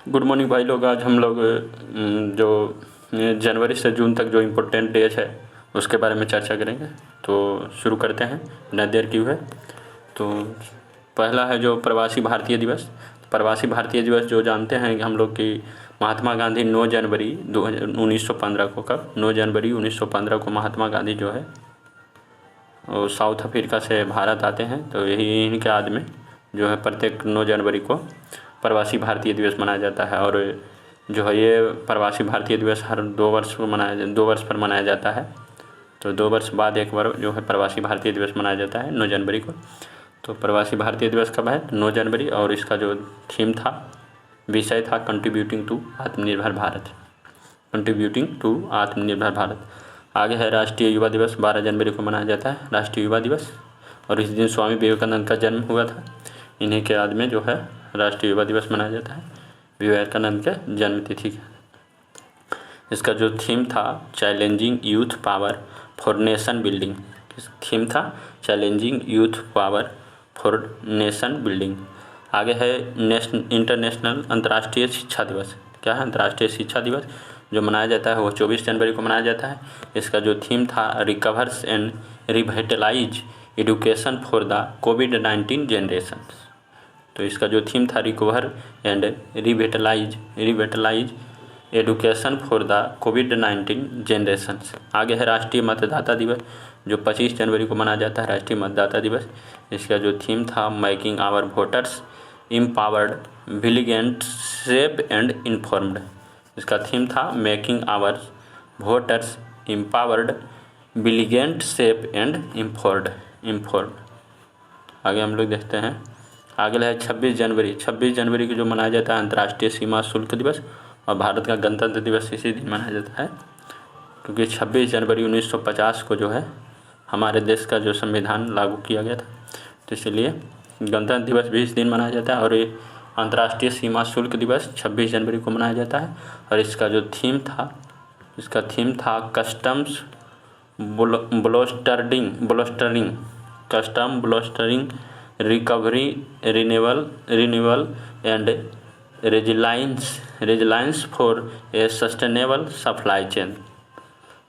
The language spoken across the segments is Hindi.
गुड मॉर्निंग भाई लोग। आज हम लोग जो जनवरी से जून तक जो इम्पोर्टेंट डेज है उसके बारे में चर्चा करेंगे। तो शुरू करते हैं, बिना देर किए हुए। तो पहला है जो प्रवासी भारतीय दिवस। प्रवासी भारतीय दिवस जो जानते हैं कि हम लोग की महात्मा गांधी 9 जनवरी 1915 को, कब 9 जनवरी 1915 को महात्मा गांधी जो है वो साउथ अफ्रीका से भारत आते हैं। तो यही इनके याद में जो है प्रत्येक 9 जनवरी को प्रवासी भारतीय दिवस मनाया जाता है। और जो है ये प्रवासी भारतीय दिवस हर 2 वर्ष पर मनाया जाता है। तो 2 वर्ष बाद एक बार जो है प्रवासी भारतीय दिवस मनाया जाता है 9 जनवरी को। तो प्रवासी भारतीय दिवस कब है? 9 जनवरी। और इसका जो थीम था, विषय था कंट्रीब्यूटिंग टू आत्मनिर्भर भारत, कंट्रीब्यूटिंग टू आत्मनिर्भर भारत। आगे है राष्ट्रीय युवा दिवस, 12 जनवरी को मनाया जाता है राष्ट्रीय युवा दिवस। और इस दिन स्वामी विवेकानंद का जन्म हुआ था। इन्हीं के याद में जो है राष्ट्रीय युवा दिवस मनाया जाता है, विवेकानंद के जन्म तिथि। इसका जो थीम था challenging youth power for nation building. Theme था challenging youth power for nation building. आगे है इंटरनेशनल अंतर्राष्ट्रीय शिक्षा दिवस। क्या है? अंतर्राष्ट्रीय शिक्षा दिवस जो मनाया जाता है वो 24 जनवरी को मनाया जाता है। इसका जो थीम था recovers and revitalise education for the covid generation. तो इसका जो थीम था recover and revitalise education for the covid generation. आगे है राष्ट्रीय मतदाता दिवस जो 25 जनवरी को मनाया जाता है, राष्ट्रीय मतदाता दिवस। इसका जो थीम था making our voters empowered, vigilant, safe and informed. इसका थीम था making our voters empowered, vigilant, safe and informed. आगे हम लोग देखते हैं, आगे है 26 जनवरी। 26 जनवरी को जो मनाया जाता है अंतर्राष्ट्रीय सीमा शुल्क दिवस। और भारत का गणतंत्र दिवस इसी दिन मनाया जाता है, क्योंकि 26 जनवरी 1950 को जो है हमारे देश का जो संविधान लागू किया गया था। तो इसलिए गणतंत्र दिवस भी इस दिन मनाया जाता है। और ये अंतर्राष्ट्रीय सीमा शुल्क दिवस 26 जनवरी को मनाया जाता है। और इसका जो थीम था, इसका थीम था customs bolstering recovery renewal and resilience for a sustainable supply chain.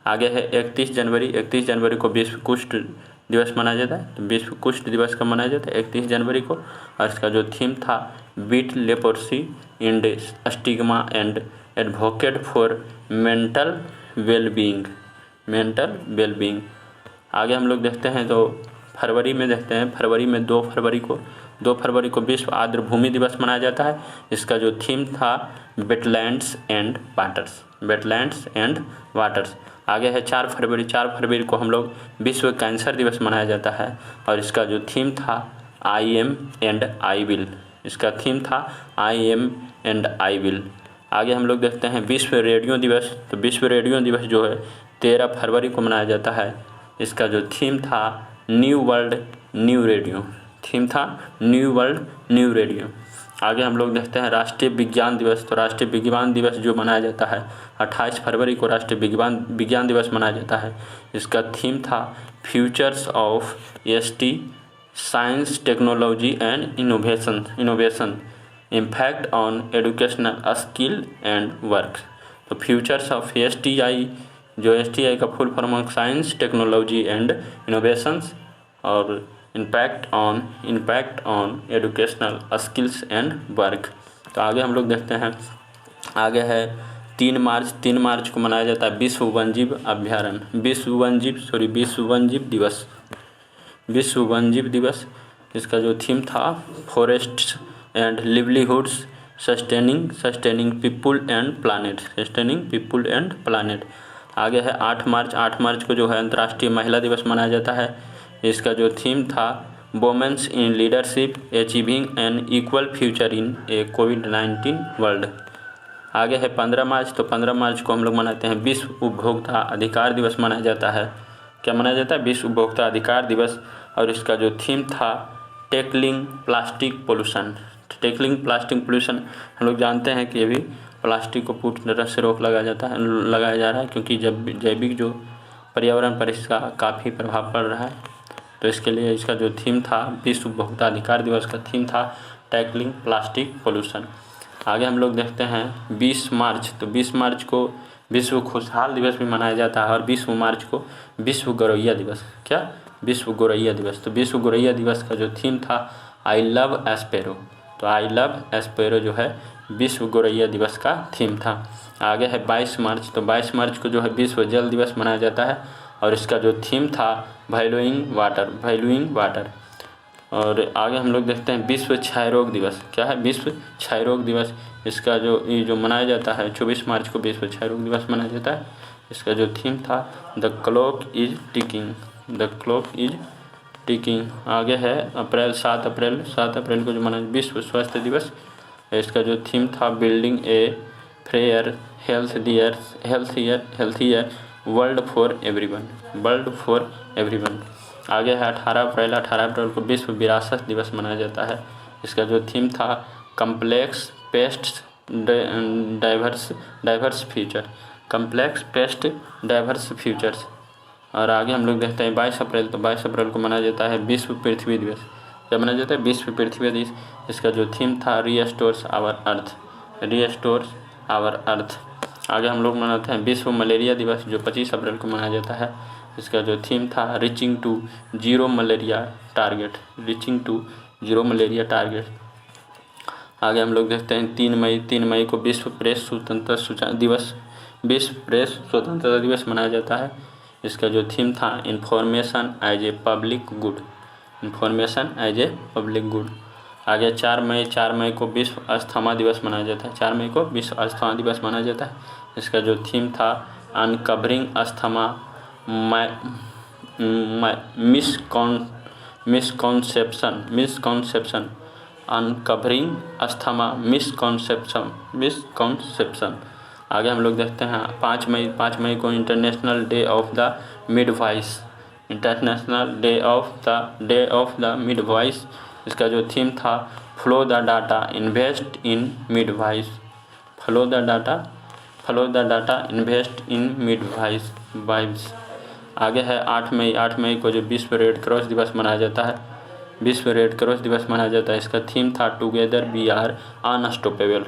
आगे है 31 जनवरी। 31 जनवरी को विश्व कुष्ठ दिवस मनाया जाता है। तो विश्व कुष्ठ दिवस कब मनाया जाता है? 31 जनवरी को। और इसका जो थीम था beat leprosy and stigma and advocate for mental wellbeing. आगे हम लोग देखते हैं तो फरवरी में देखते हैं, फरवरी में 2 फरवरी को विश्व आर्द्र भूमि दिवस मनाया जाता है। इसका जो थीम था वेटलैंड्स एंड वाटर्स। आगे है 4 फरवरी को हम लोग विश्व कैंसर दिवस मनाया जाता है। और इसका जो थीम था I am and I will. इसका थीम था I am and I will. आगे हम लोग देखते हैं विश्व रेडियो दिवस। तो विश्व रेडियो दिवस जो है 13 फरवरी को मनाया जाता है। इसका जो थीम था न्यू वर्ल्ड न्यू रेडियो। आगे हम लोग देखते हैं राष्ट्रीय विज्ञान दिवस। तो राष्ट्रीय विज्ञान दिवस जो मनाया जाता है 28 फरवरी को राष्ट्रीय विज्ञान दिवस मनाया जाता है। इसका थीम था futures of ST science technology and innovation impact on educational skill and work. तो फ्यूचर्स ऑफ एसटीआई, जो एसटीआई का full form science technology and innovations और impact on educational skills and work. तो आगे हम लोग देखते हैं, आगे है 3 मार्च को मनाया जाता है विश्व वन्यजीव दिवस। इसका जो थीम था forests and livelihoods sustaining people and planet. आगे है 8 मार्च को जो है अंतर्राष्ट्रीय महिला दिवस मनाया जाता है। इसका जो थीम था women's in leadership achieving an equal future in a कोविड-19 वर्ल्ड। आगे है 15 मार्च। तो 15 मार्च को हम लोग मनाते हैं विश्व उपभोक्ता अधिकार दिवस मनाया जाता है। क्या मनाया जाता है? विश्व उपभोक्ता अधिकार दिवस। और इसका जो थीम था टैकलिंग प्लास्टिक पोल्यूशन। हम लोग जानते हैं कि अभी प्लास्टिक को पूरी तरह से रोक लगाया जा रहा है, क्योंकि जैविक जो पर्यावरण पर इसका काफ़ी प्रभाव पड़ रहा है। तो इसके लिए इसका जो थीम था विश्व उपभोक्ता अधिकार दिवस का थीम था टैकलिंग प्लास्टिक पोल्यूशन। आगे हम लोग देखते हैं 20 मार्च। तो 20 मार्च को विश्व खुशहाल दिवस भी मनाया जाता है और 20 मार्च को विश्व गौरैया दिवस। क्या? विश्व गौरैया दिवस। तो विश्व गौरैया दिवस का जो थीम था आई लव एस्पेरो। तो आई लव एस्पेरो जो है विश्व गौरैया दिवस का थीम था। आगे है 22 मार्च। तो 22 मार्च को जो है विश्व जल दिवस मनाया जाता है और इसका जो थीम था वैल्यूइंग वाटर, वैल्यूइंग वाटर। और आगे हम लोग देखते हैं विश्व क्षय रोग दिवस। क्या है? विश्व क्षय रोग दिवस। इसका जो मनाया जाता है 24 मार्च को विश्व क्षय रोग दिवस मनाया जाता है। इसका जो थीम था the clock is ticking, the clock is ticking. आगे है 7 अप्रैल को जो मनाया विश्व स्वास्थ्य दिवस। इसका जो थीम था building a fair healthier world for everyone, world for everyone. आगे है 18 अप्रैल को विश्व विरासत दिवस मनाया जाता है। इसका जो थीम था complex paste diverse future, complex paste diverse futures. और आगे हम लोग देखते हैं 22 अप्रैल। तो 22 अप्रैल को मनाया जाता है विश्व पृथ्वी दिवस। क्या मनाया जाता है? विश्व पृथ्वी दिवस। इसका जो थीम था रीस्टोर्स आवर अर्थ, रीस्टोर्स आवर अर्थ। आगे हम लोग मनाते हैं विश्व मलेरिया दिवस जो 25 अप्रैल को मनाया जाता है। इसका जो थीम था reaching to zero malaria target, reaching to zero malaria target. आगे हम लोग देखते हैं 3 मई को विश्व प्रेस स्वतंत्रता दिवस, विश्व प्रेस स्वतंत्रता दिवस मनाया जाता है। इसका जो थीम था information as a public good, information as a public good. आगे 4 मई को विश्व अस्थमा दिवस मनाया जाता है। 4 मई को विश्व अस्थमा दिवस मनाया जाता है। इसका जो थीम था uncovering asthma misconception, uncovering asthma misconception. आगे हम लोग देखते हैं 5 मई को international day of the midwives, international day of the midwives. इसका जो थीम था follow the data invest in midwives, follow the data invest in midwives. आगे है 8 मई को जो विश्व रेड क्रॉस दिवस मनाया जाता है, विश्व रेड क्रॉस दिवस मनाया जाता है। इसका थीम था together we are unstoppable,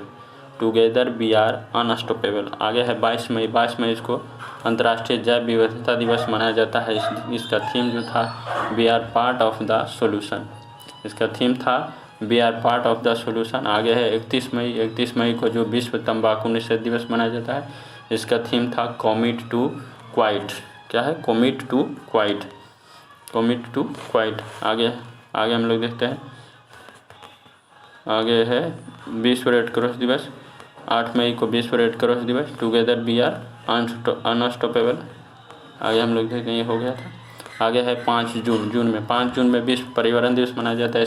together we are unstoppable. आगे है 22 मई इसको अंतर्राष्ट्रीय जैव विविधता दिवस मनाया जाता है। इसका थीम जो था we are part of the solution, इसका थीम था we are part of the solution. आगे है 31 मई को जो विश्व तंबाकू निषेध दिवस मनाया जाता है। इसका थीम था कमिट टू क्वाइट। क्या है? Commit to quit, commit to quit. आगे हम लोग देखते हैं, आगे है विश्व रेड क्रॉस दिवस। 8 मई को विश्व रेड क्रॉस दिवस, टुगेदर वी आर अनस्टॉपेबल। आगे हम लोग देखते हैं, ये हो गया था। आगे है 5 जून में विश्व पर्यावरण दिवस मनाया जाता है।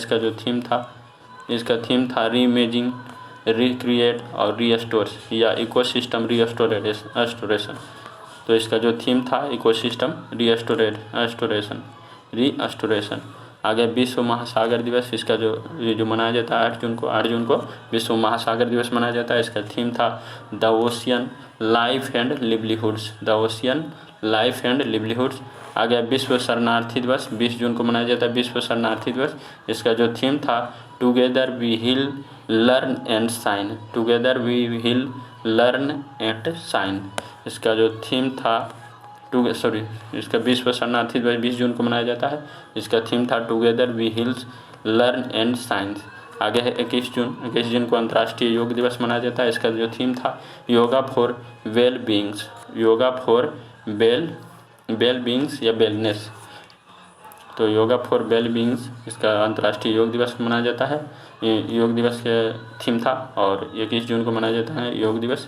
इसका थीम था रीइमेजिंग, रिक्रिएट और रीस्टोर या इकोसिस्टम रीस्टोरेशन। तो इसका जो थीम था इकोसिस्टम रीस्टोरेशन। आगे विश्व महासागर दिवस। इसका जो मनाया जाता है 8 जून को विश्व महासागर दिवस मनाया जाता है। इसका थीम था the ocean life and livelihoods, the ocean life and livelihoods. आगे विश्व शरणार्थी दिवस 20 जून को मनाया जाता है, विश्व शरणार्थी दिवस। इसका जो थीम था together we will learn and shine, together we will learn and shine. इसका जो थीम था इसका विश्व शरणार्थी दिवस 20 जून को मनाया जाता है। इसका थीम था together we will learn and science. आगे है 21 जून को अंतर्राष्ट्रीय योग दिवस मनाया जाता है। इसका जो थीम था yoga for well beings, yoga for well beings या वेलनेस। तो योगा फॉर वेल बीइंग्स इसका अंतर्राष्ट्रीय योग दिवस मनाया जाता है। योग दिवस के थीम था और 21 जून को मनाया जाता है योग दिवस।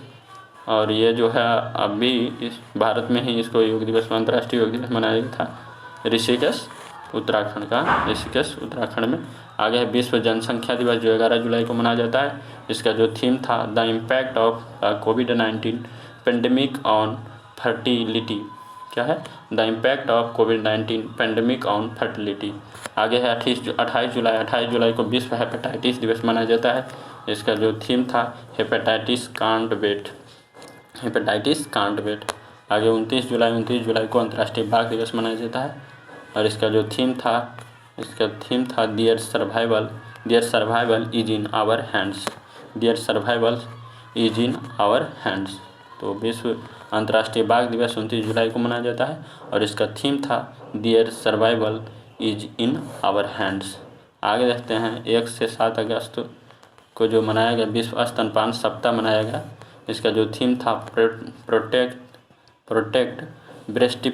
और ये जो है अभी इस भारत में ही इसको योग दिवस, अंतर्राष्ट्रीय योग दिवस मनाया गया था ऋषिकेश उत्तराखंड में। आगे है विश्व जनसंख्या दिवस जो 11 जुलाई को मनाया जाता है। इसका जो थीम था the impact of covid pandemic on fertility. क्या है? The impact of covid pandemic on fertility. आगे है 28 जुलाई को विश्व हेपेटाइटिस दिवस मनाया जाता है। इसका जो थीम था hepatitis can't wait, hepatitis can't wait. आगे 29 जुलाई को अंतर्राष्ट्रीय बाघ दिवस मनाया जाता है और इसका जो थीम था their survival is in our hands, their survival is in our hands. तो विश्व अंतर्राष्ट्रीय बाघ दिवस 29 जुलाई को मनाया जाता है और इसका थीम था their survival is in our hands. आगे देखते हैं 1 से 7 अगस्त को जो मनाया गया विश्व स्तनपान सप्ताह मनाया गया। इसका जो थीम था प्रोटेक्ट ब्रेस्ट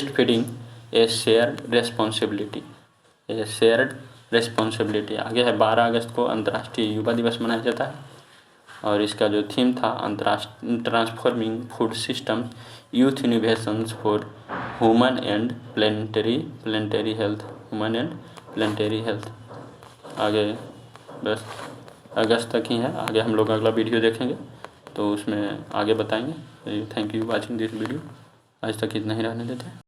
फीडिंग ए शेयर्ड रेस्पॉन्सिबिलिटी। आगे है 12 अगस्त को अंतर्राष्ट्रीय युवा दिवस मनाया जाता है और इसका जो थीम था transforming food system youth innovations for human and planetary health. आगे बस अगस्त तक ही है, आगे हम लोग अगला वीडियो देखेंगे तो उसमें आगे बताएंगे। Thank you watching this video. आज तक इतना ही रहने देते हैं।